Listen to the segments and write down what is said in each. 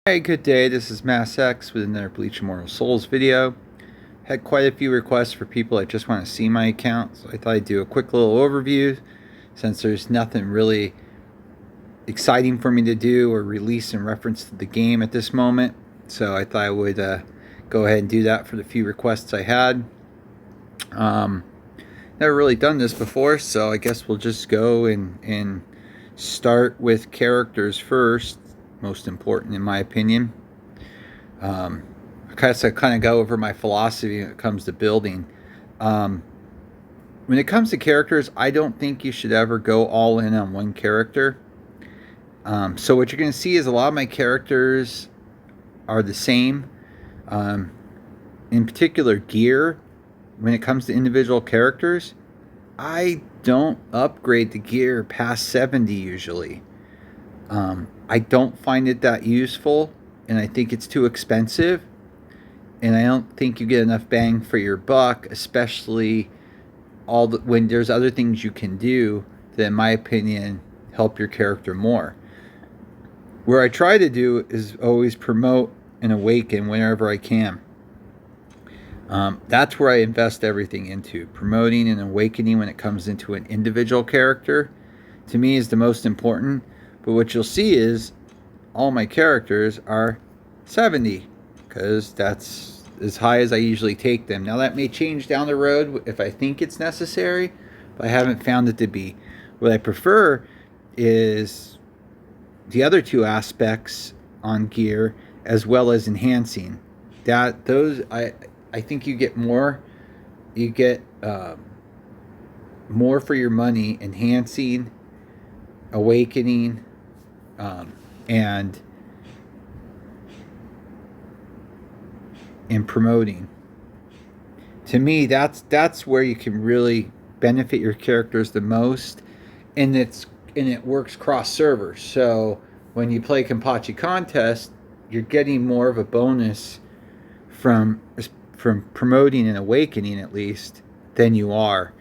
Hey, good day. This is Mass X with another Bleach Immortal Souls video. Had quite a few requests for people that just want to see my account, so I thought I'd do a quick little overview since there's nothing really exciting for me to do or release in reference to the game at this moment. So I thought I would go ahead and do that for the few requests I had. Never really done this before, so I guess we'll just go and start with characters first. Most important in my opinion. I kind of go over my philosophy when it comes to building. When it comes to characters, I don't think you should ever go all in on one character. So what you're going to see is a lot of my characters are the same. In particular, gear. When it comes to individual characters, I don't upgrade the gear past 70 usually. I don't find it that useful, and I think it's too expensive, and I don't think you get enough bang for your buck, especially when there's other things you can do that, in my opinion, help your character more. Where I try to do is always promote and awaken whenever I can. That's where I invest everything into. Promoting and awakening when it comes into an individual character, to me, is the most important. But what you'll see is all my characters are 70 because that's as high as I usually take them. Now that may change down the road if I think it's necessary, but I haven't found it to be. What I prefer is the other two aspects on gear as well as enhancing. I think you get more more for your money enhancing, awakening, and promoting. To me, that's where you can really benefit your characters the most, and it works cross servers. So when you play Kenpachi contest, you're getting more of a bonus from promoting and awakening, at least, than you are,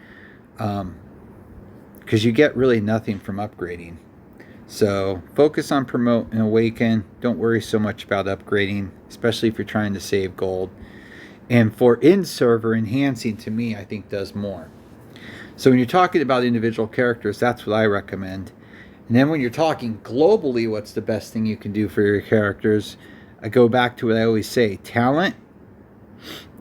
because you get really nothing from upgrading. So focus on promote and awaken. Don't worry so much about upgrading, especially if you're trying to save gold. And for in-server, enhancing, to me, I think does more. So when you're talking about individual characters, that's what I recommend. And then when you're talking globally, what's the best thing you can do for your characters? I go back to what I always say, talent.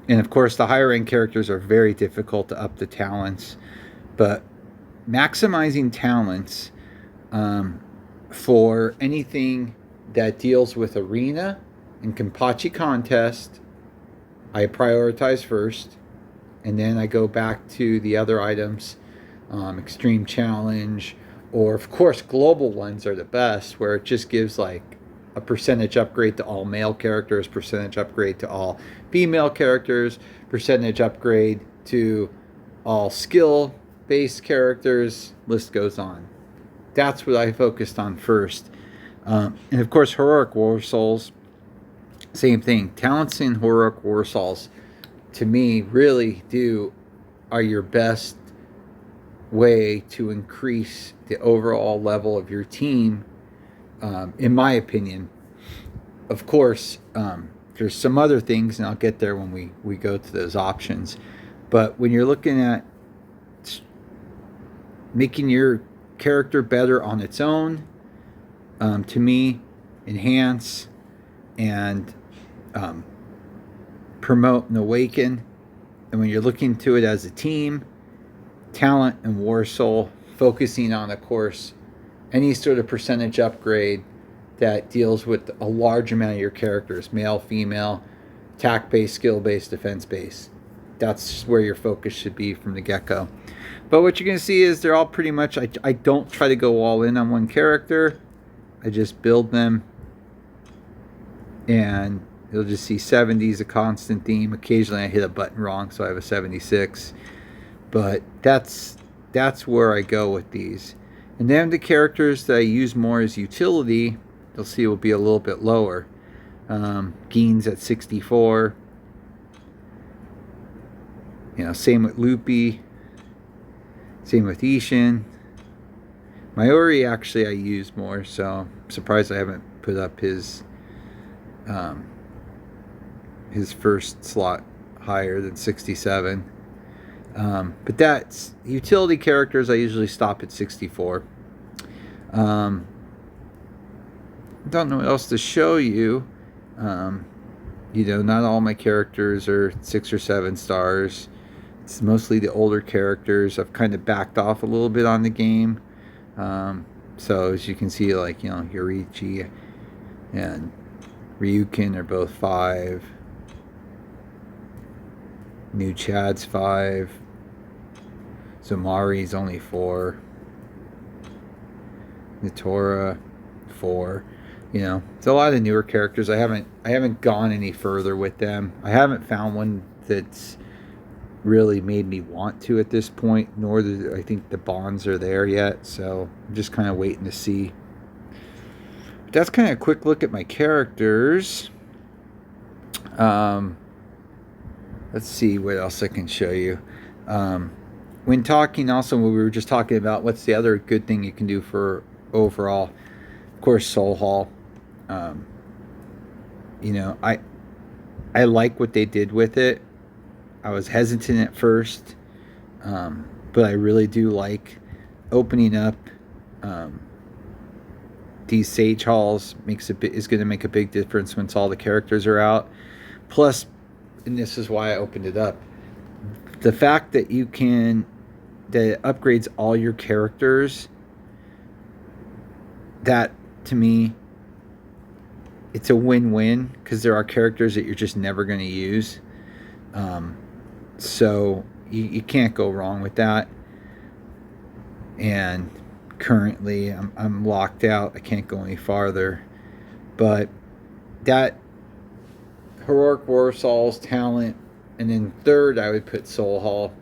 And of course, the higher end characters are very difficult to up the talents. But maximizing talents, for anything that deals with arena and Kenpachi contest, I prioritize first, and then I go back to the other items, extreme challenge, or of course global ones are the best, where it just gives like a percentage upgrade to all male characters, percentage upgrade to all female characters, percentage upgrade to all skill based characters, list goes on. That's what I focused on first. And of course, Heroic War Souls, same thing. Talents in Heroic War Souls, to me, really are your best way to increase the overall level of your team, in my opinion. Of course, there's some other things, and I'll get there when we go to those options. But when you're looking at making your character better on its own, to me, enhance and promote and awaken. And when you're looking to it as a team, talent and War Soul, focusing on, of course, any sort of percentage upgrade that deals with a large amount of your characters, male, female, attack-based, skill-based, defense-based. That's where your focus should be from the get-go. But what you're going to see is they're all pretty much, I don't try to go all in on one character. I just build them, and you'll just see 70 is a constant theme. Occasionally I hit a button wrong, so I have a 76. But that's where I go with these. And then the characters that I use more as utility, you'll see will be a little bit lower. Gein's at 64. Same with Loopy. Same with Ishin. Mayuri, actually, I use more, so I'm surprised I haven't put up his Um, his first slot higher than 67. But that's utility characters. I usually stop at 64. Um, don't know what else to show you. Not all my characters are 6 or 7 stars. It's mostly the older characters. I've kind of backed off a little bit on the game. So as you can see, like, Yorichi and Ryukin are both 5. New Chad's 5. Zomari's only 4. Natora 4. It's a lot of newer characters. I haven't gone any further with them. I haven't found one that's really made me want to at this point, nor do I think the bonds are there yet. So I'm just kind of waiting to see. But that's kind of a quick look at my characters. Let's see what else I can show you. When talking, also, we were just talking about what's the other good thing you can do for overall. Of course, Soul Hall. I like what they did with it. I was hesitant at first, but I really do like opening up these Sage Halls. Is going to make a big difference once all the characters are out. Plus, and this is why I opened it up, the fact that it upgrades all your characters, that to me, it's a win-win, because there are characters that you're just never going to use. So you can't go wrong with that. And currently I'm locked out. I can't go any farther. But that Heroic Warsaw's talent, and then third I would put Soul Hall.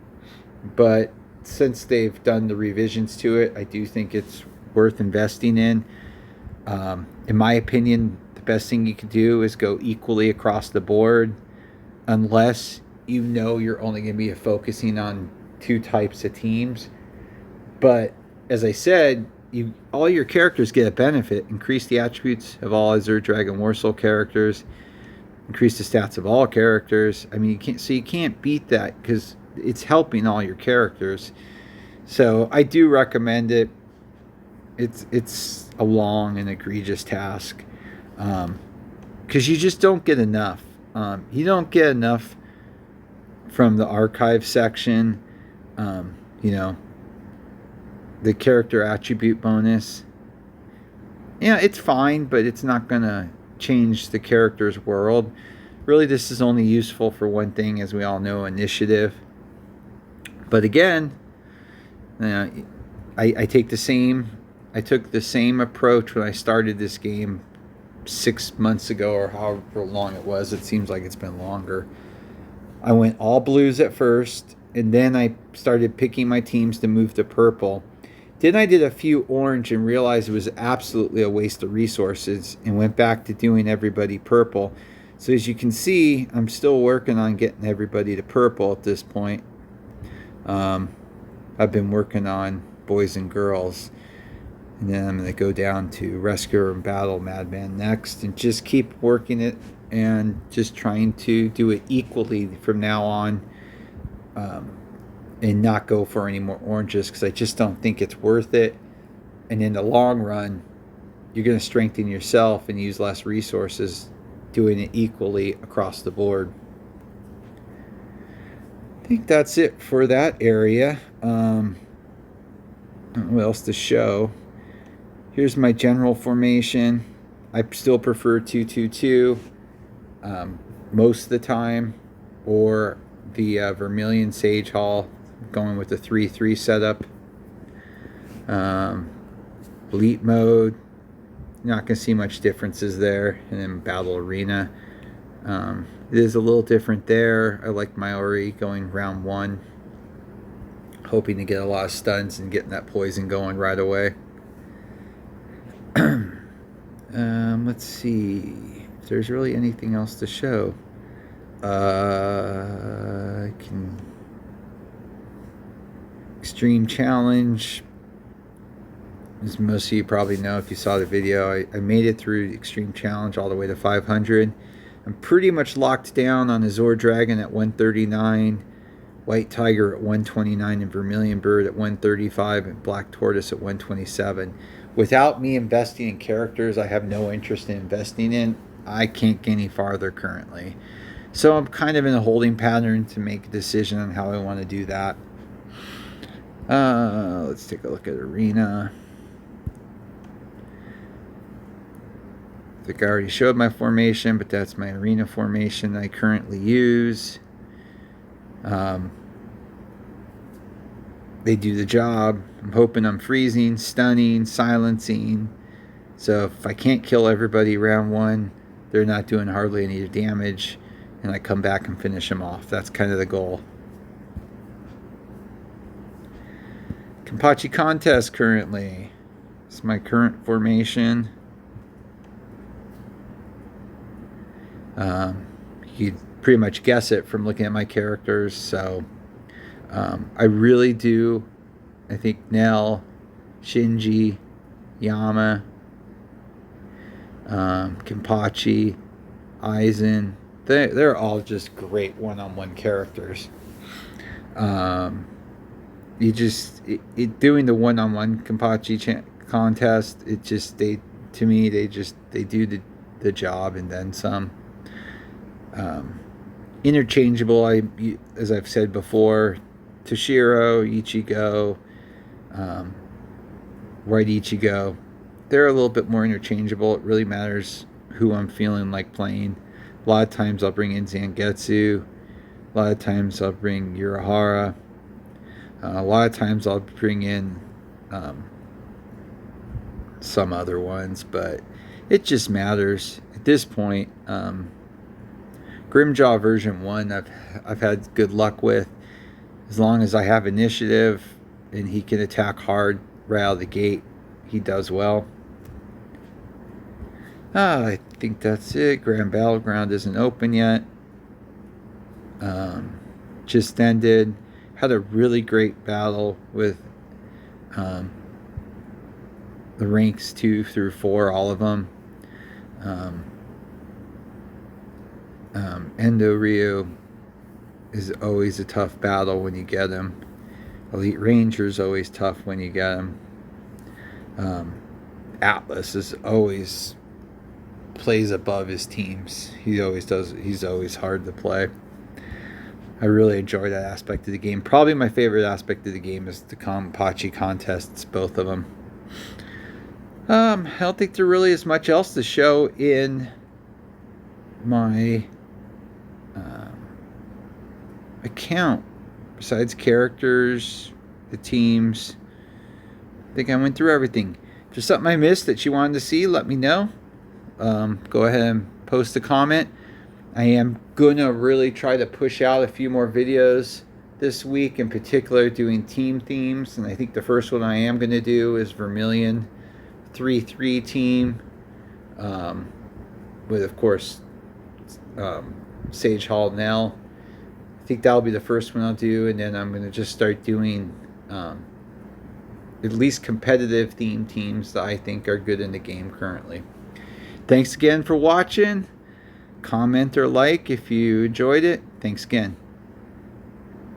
But since they've done the revisions to it, I do think it's worth investing in. In my opinion, the best thing you can do is go equally across the board, unless you're only going to be focusing on 2 types of teams. But as I said, all your characters get a benefit. Increase the attributes of all Azure Dragon Warsoul characters. Increase the stats of all characters. I mean, you can't beat that, because it's helping all your characters. So I do recommend it. It's a long and egregious task, because you just don't get enough. You don't get enough from the archive section. The character attribute bonus. Yeah, it's fine, but it's not going to change the character's world. Really, this is only useful for one thing, as we all know, initiative. But again, I took the same approach when I started this game 6 months ago, or however long it was. It seems like it's been longer. I went all blues at first, and then I started picking my teams to move to purple. Then I did a few orange and realized it was absolutely a waste of resources, and went back to doing everybody purple. So as you can see, I'm still working on getting everybody to purple at this point. I've been working on boys and girls, and then I'm going to go down to Rescuer and Battle Madman next, and just keep working it, and just trying to do it equally from now on, and not go for any more oranges, because I just don't think it's worth it. And in the long run, you're going to strengthen yourself and use less resources doing it equally across the board. I think that's it for that area. I don't know what else to show. Here's my general formation. I still prefer 2-2-2 most of the time, or the Vermilion Sage Hall, going with the 3-3 setup. Elite mode, not going to see much differences there. And then Battle Arena, it is a little different there. I like Maori going round 1, hoping to get a lot of stuns and getting that poison going right away. Let's see if there's really anything else to show. Extreme Challenge. As most of you probably know if you saw the video, I made it through the Extreme Challenge all the way to 500. I'm pretty much locked down on Azure Dragon at 139, White Tiger at 129, and Vermilion Bird at 135, and Black Tortoise at 127. Without me investing in characters I have no interest in investing in, I can't get any farther currently. So I'm kind of in a holding pattern to make a decision on how I want to do that. Let's take a look at Arena. I think I already showed my formation, but that's my Arena formation I currently use. They do the job. I'm hoping I'm freezing, stunning, silencing. So if I can't kill everybody round one, they're not doing hardly any damage, and I come back and finish them off. That's kind of the goal. Kenpachi contest currently. It's my current formation. You pretty much guess it from looking at my characters. So I really do. I think Nell, Shinji, Yama, Kenpachi, Aizen, they're all just great one-on-one characters. You just doing the one-on-one Kenpachi contest. It just they do the job and then some. Interchangeable, as I've said before, Toshiro, Ichigo, White Ichigo, they're a little bit more interchangeable. It really matters who I'm feeling like playing. A lot of times I'll bring in Zangetsu. A lot of times I'll bring Urahara. A lot of times I'll bring in some other ones, but it just matters at this point. Grimjaw version 1 I've had good luck with. As long as I have initiative and he can attack hard right out of the gate, he does well. I think that's it. Grand Battleground isn't open yet. Just ended. Had a really great battle with the ranks 2 through 4, all of them. Endo Ryu is always a tough battle when you get him. Elite Ranger is always tough when you get him. Atlas is always plays above his teams. He always does. He's always hard to play. I really enjoy that aspect of the game. Probably my favorite aspect of the game is the Kenpachi contests, both of them. I don't think there really is much else to show in my account besides characters, the teams. I think I went through everything. If there's something I missed that you wanted to see, let me know. Go ahead and post a comment. I am gonna really try to push out a few more videos this week, in particular doing team themes, and I think the first one I am gonna do is Vermilion 3-3 team, with of course Sage Hall Nell. I think that'll be the first one I'll do, and then I'm going to just start doing at least competitive theme teams that I think are good in the game currently. Thanks again for watching. Comment or like if you enjoyed it. Thanks again.